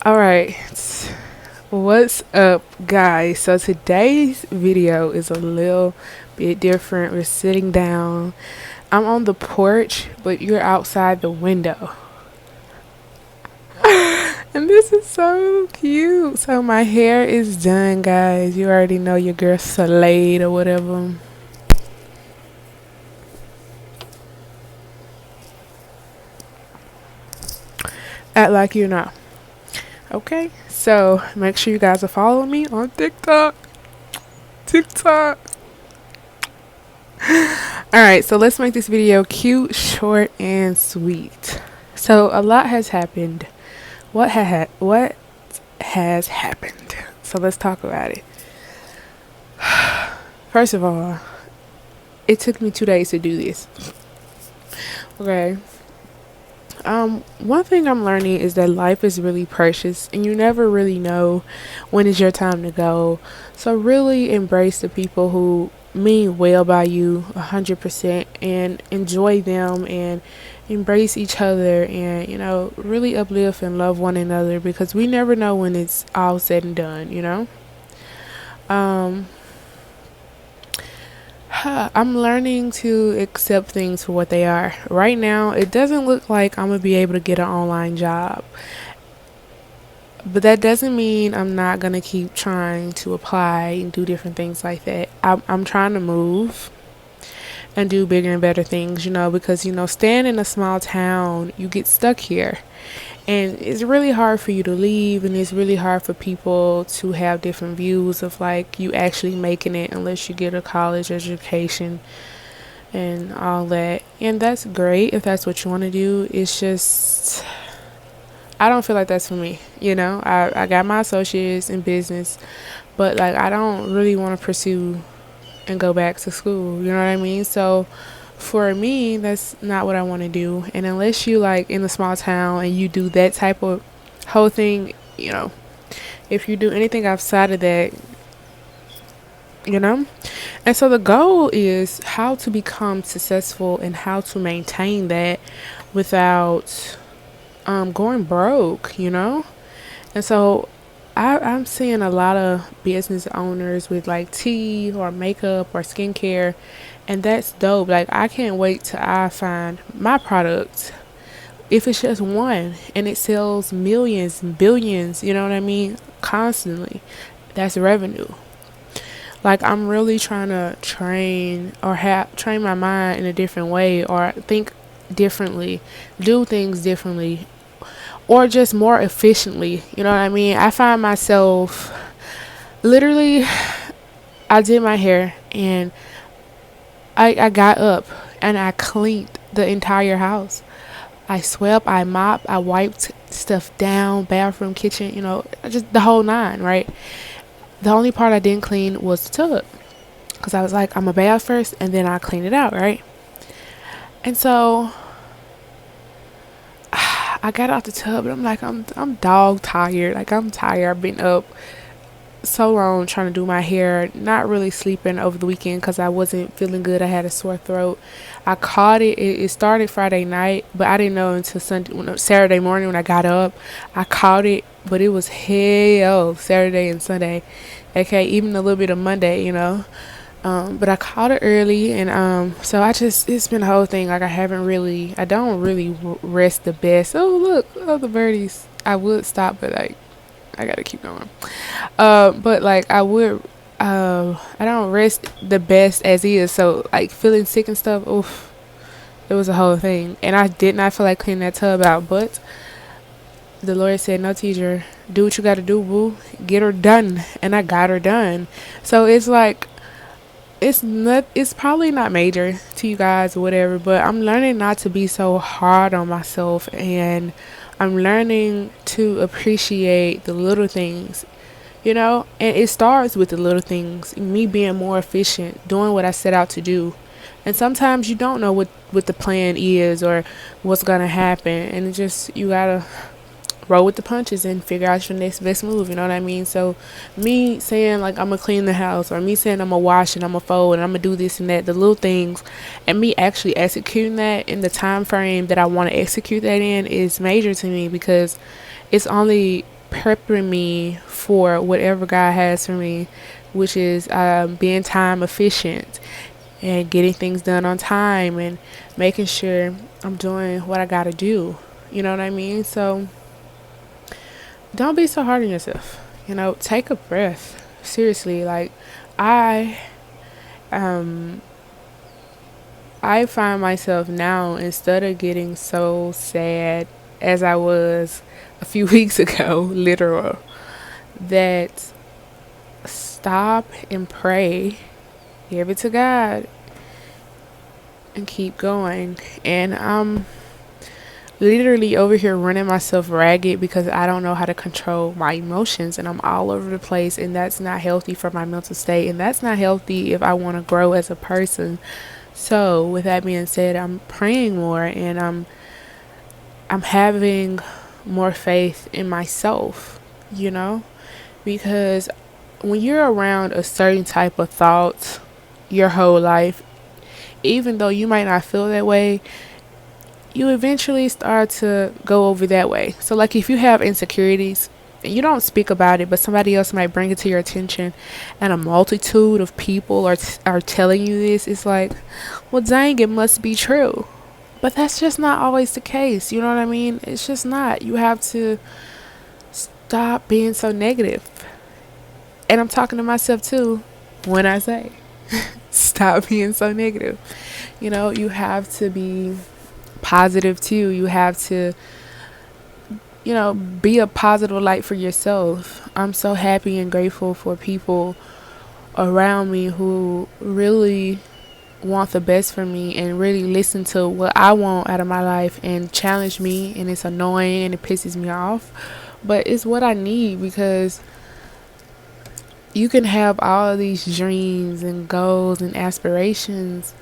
All right. What's up, guys? So today's video is a little bit different. We're sitting down. I'm on the porch, but you're outside the window. And this is so cute. So my hair is done, guys. You already know your girl Slade or whatever. Act like you know. Okay, so make sure you guys are following me on TikTok. Alright, so let's make this video cute, short, and sweet. So a lot has happened. What has happened? So let's talk about it. First of all, it took me 2 days to do this. Okay. One thing I'm learning is that life is really precious and you never really know when it's your time to go. So really embrace the people who mean well by you 100% and enjoy them and embrace each other and, really uplift and love one another because we never know when it's all said and done. Um, I'm learning to accept things for what they are. Right now, it doesn't look like I'm going to be able to get an online job. But that doesn't mean I'm not going to keep trying to apply and do different things like that. I'm trying to move and do bigger and better things, because, staying in a small town, you get stuck here. And it's really hard for you to leave, and it's really hard for people to have different views of like you actually making it unless you get a college education and all that. And that's great if that's what you want to do. It's just, I don't feel like that's for me. I got my associates in business, but like I don't really want to pursue and go back to school. You know what I mean? So for me, that's not what I want to do. And unless you like in a small town and you do that type of whole thing, if you do anything outside of that, And so the goal is how to become successful and how to maintain that without going broke. And so I'm seeing a lot of business owners with like tea or makeup or skincare, and that's dope. Like I can't wait till I find my product. If it's just one and it sells millions, billions, you know what I mean? Constantly. That's revenue. Like I'm really trying to train my mind in a different way or think differently, do things differently or just more efficiently. You know what I mean? I find myself literally, I did my hair and I got up and I cleaned the entire house. I swept, I mopped, I wiped stuff down, bathroom, kitchen, just the whole nine, right? The only part I didn't clean was the tub because I was like, I'm a bath first and then I clean it out, right? And so I got out the tub and I'm like, I'm dog tired. Like I'm tired. I've been up so long trying to do my hair, not really sleeping over the weekend because I wasn't feeling good. I had a sore throat. I caught it. It started Friday night, but I didn't know until Saturday morning when I got up. I caught it, but it was hell Saturday and Sunday. Okay, even a little bit of Monday. But I caught it early, and so it's been a whole thing. Like I don't really rest the best. Oh look, the birdies. I would stop, but like I gotta keep going. But like I don't rest the best as is. So like feeling sick and stuff. Oof, it was a whole thing, and I did not feel like cleaning that tub out. But the lawyer said, "No, teacher, do what you gotta do, boo. Get her done," and I got her done. So it's like it's probably not major to you guys or whatever, but I'm learning not to be so hard on myself, and I'm learning to appreciate the little things, and it starts with the little things, me being more efficient, doing what I set out to do. And sometimes you don't know what the plan is or what's gonna happen, and you gotta roll with the punches and figure out your next best move. You know what I mean? So me saying like I'm gonna clean the house, or me saying I'm gonna wash and I'm gonna fold and I'm gonna do this and that, the little things, and me actually executing that in the time frame that I want to execute that in is major to me because it's only prepping me for whatever God has for me, which is being time efficient and getting things done on time and making sure I'm doing what I gotta do. You know what I mean? So don't be so hard on yourself. Take a breath. Seriously, like I um I find myself now, instead of getting so sad as I was a few weeks ago, literal, that stop and pray, give it to God, and keep going. And I'm literally over here running myself ragged because I don't know how to control my emotions, and I'm all over the place, and that's not healthy for my mental state, and that's not healthy if I want to grow as a person. So with that being said, I'm praying more, and I'm having more faith in myself, you know? Because when you're around a certain type of thoughts your whole life, even though you might not feel that way, you eventually start to go over that way. So like if you have insecurities, and you don't speak about it, but somebody else might bring it to your attention, and a multitude of people are telling you this, it's like, well, dang, it must be true. But that's just not always the case. You know what I mean? It's just not. You have to stop being so negative. And I'm talking to myself too when I say, stop being so negative. You have to be positive too. You have to, be a positive light for yourself. I'm so happy and grateful for people around me who really want the best for me and really listen to what I want out of my life and challenge me. And it's annoying and it pisses me off, but it's what I need, because you can have all of these dreams and goals and aspirations,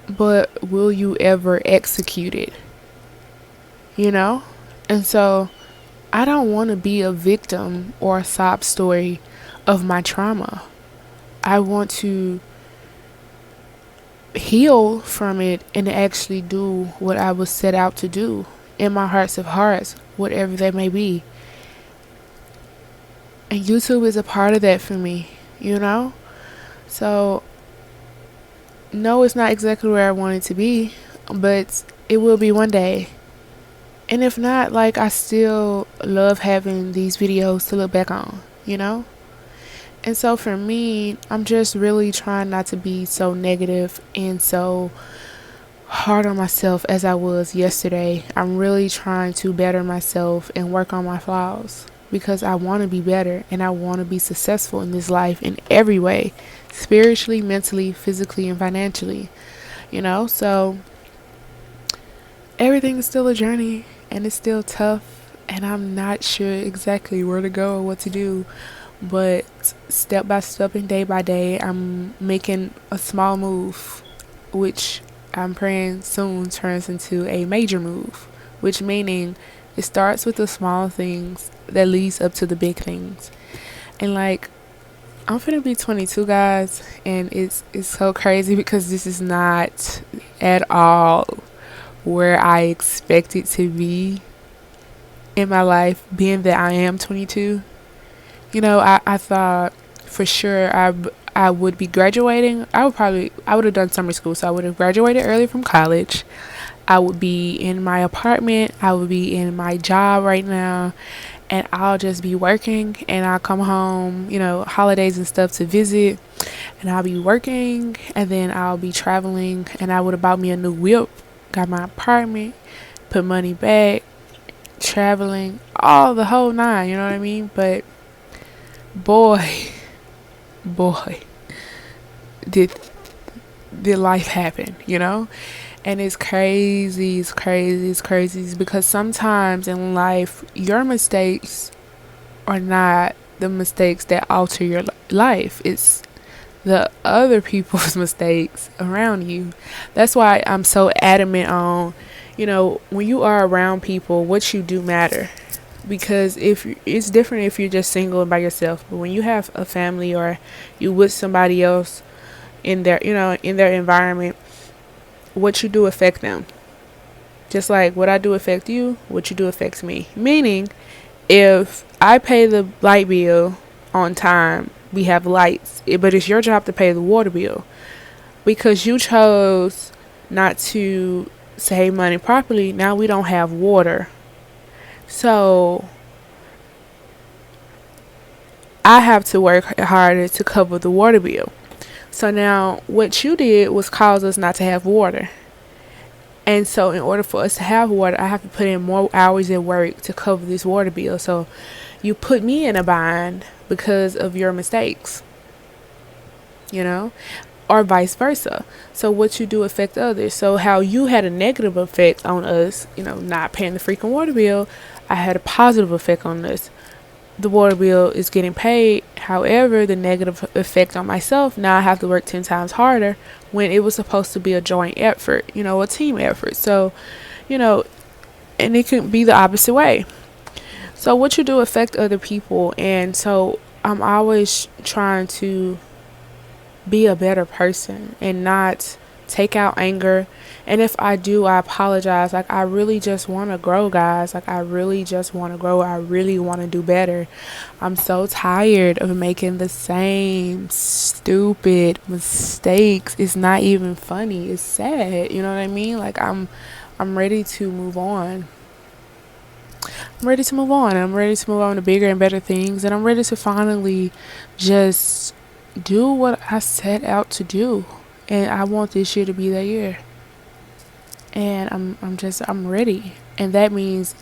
but will you ever execute it? And so I don't want to be a victim or a sob story of my trauma. I want to heal from it and actually do what I was set out to do in my hearts of hearts, whatever that may be. And YouTube is a part of that for me, So, no, it's not exactly where I want it to be, but it will be one day. And if not, like, I still love having these videos to look back on, And so for me, I'm just really trying not to be so negative and so hard on myself as I was yesterday. I'm really trying to better myself and work on my flaws, because I want to be better and I want to be successful in this life in every way, spiritually, mentally, physically, and financially, So everything is still a journey, and it's still tough, and I'm not sure exactly where to go or what to do. But step by step and day by day, I'm making a small move, which I'm praying soon turns into a major move, which meaning it starts with the small things that leads up to the big things. And like, I'm finna be 22, guys, and it's so crazy because this is not at all where I expect it to be in my life, being that I am 22. I thought for sure I would be graduating. I would have done summer school, so I would have graduated early from college. I would be in my apartment. I would be in my job right now, and I'll just be working, and I'll come home, holidays and stuff to visit, and I'll be working, and then I'll be traveling, and I would have bought me a new whip, got my apartment, put money back, traveling, all the whole nine, you know what I mean? But boy, did life happen, And it's crazy, because sometimes in life, your mistakes are not the mistakes that alter your life. It's the other people's mistakes around you. That's why I'm so adamant on, when you are around people, what you do matter. Because if it's different if you're just single and by yourself, but when you have a family or you with somebody else in their environment, what you do affect them. Just like what I do affect you, what you do affects me. Meaning, if I pay the light bill on time. We have lights, but it's your job to pay the water bill because you chose not to save money properly. Now we don't have water, so I have to work harder to cover the water bill. So now what you did was cause us not to have water. And so in order for us to have water, I have to put in more hours at work to cover this water bill. So you put me in a bind because of your mistakes, you know, or vice versa. So what you do affect others. So how you had a negative effect on us, not paying the freaking water bill, I had a positive effect on us. The water bill is getting paid. However, the negative effect on myself, now I have to work 10 times harder when it was supposed to be a joint effort, a team effort. So, and it can be the opposite way. So what you do affect other people. And so I'm always trying to be a better person and not take out anger. And if I do, I apologize. Like, I really just want to grow, guys. Like, I really just want to grow. I really want to do better. I'm so tired of making the same stupid mistakes. It's not even funny. It's sad. You know what I mean? Like, I'm ready to move on. I'm ready to move on. I'm ready to move on to bigger and better things. And I'm ready to finally just do what I set out to do. And I want this year to be that year. And I'm ready. And that means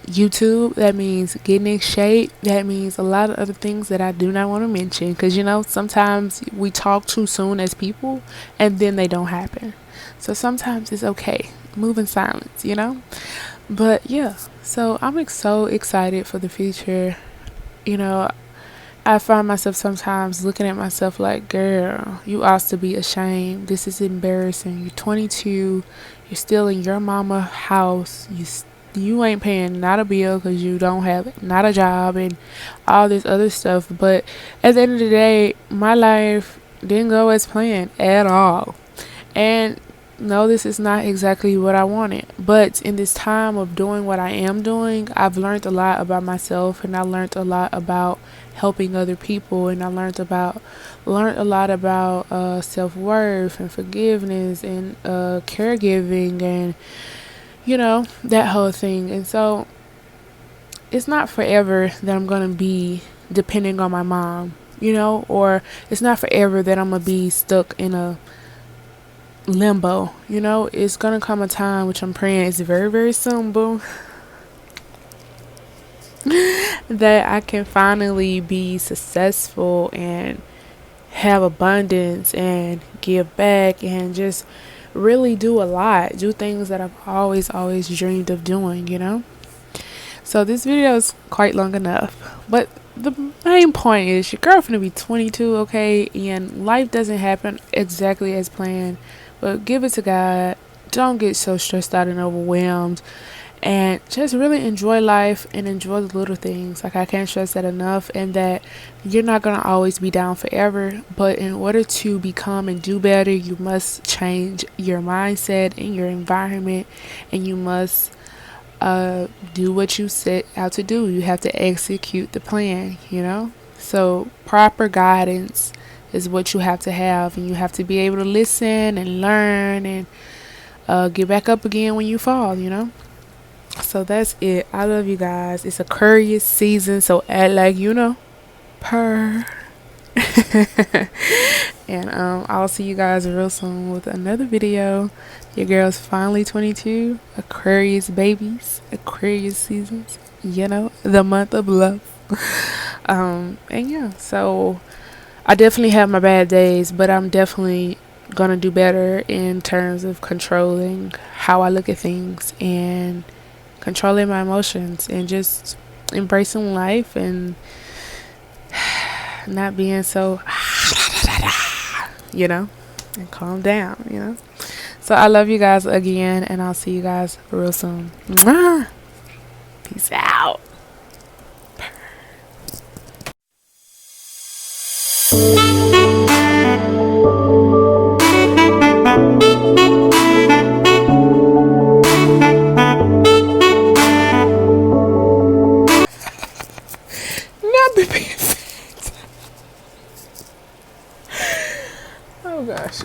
YouTube. That means getting in shape. That means a lot of other things that I do not want to mention. Because, sometimes we talk too soon as people and then they don't happen. So sometimes it's okay. Move in silence, But yeah, so I'm so excited for the future. I find myself sometimes looking at myself like, girl, you ought to be ashamed. This is embarrassing. You're 22. You're still in your mama house. You ain't paying not a bill because you don't have not a job and all this other stuff. But at the end of the day, my life didn't go as planned at all. And no, this is not exactly what I wanted. But in this time of doing what I am doing, I've learned a lot about myself, and I learned a lot about helping other people, and I learned a lot about self-worth and forgiveness and caregiving and that whole thing. And so it's not forever that I'm gonna be depending on my mom, or it's not forever that I'm gonna be stuck in a limbo. It's gonna come a time, which I'm praying is very, very soon, boo, that I can finally be successful and have abundance and give back and just really do a lot, do things that I've always dreamed of doing. So this video is quite long enough, but the main point is your girl finna be 22, okay, and life doesn't happen exactly as planned, but give it to God. Don't get so stressed out and overwhelmed, and just really enjoy life and enjoy the little things. Like, I can't stress that enough. And that you're not going to always be down forever, but in order to become and do better, you must change your mindset and your environment, and you must do what you set out to do. You have to execute the plan, so proper guidance is what you have to have, and you have to be able to listen and learn and get back up again when you fall. So that's it. I love you guys. It's Aquarius season, so act like per. And I'll see you guys real soon with another video. Your girl's finally 22. Aquarius babies, Aquarius seasons. The month of love. And yeah, so I definitely have my bad days, but I'm definitely gonna do better in terms of controlling how I look at things and controlling my emotions and just embracing life and not being so and calm down. So I love you guys again, and I'll see you guys real soon. Mwah! Peace out. Oh gosh.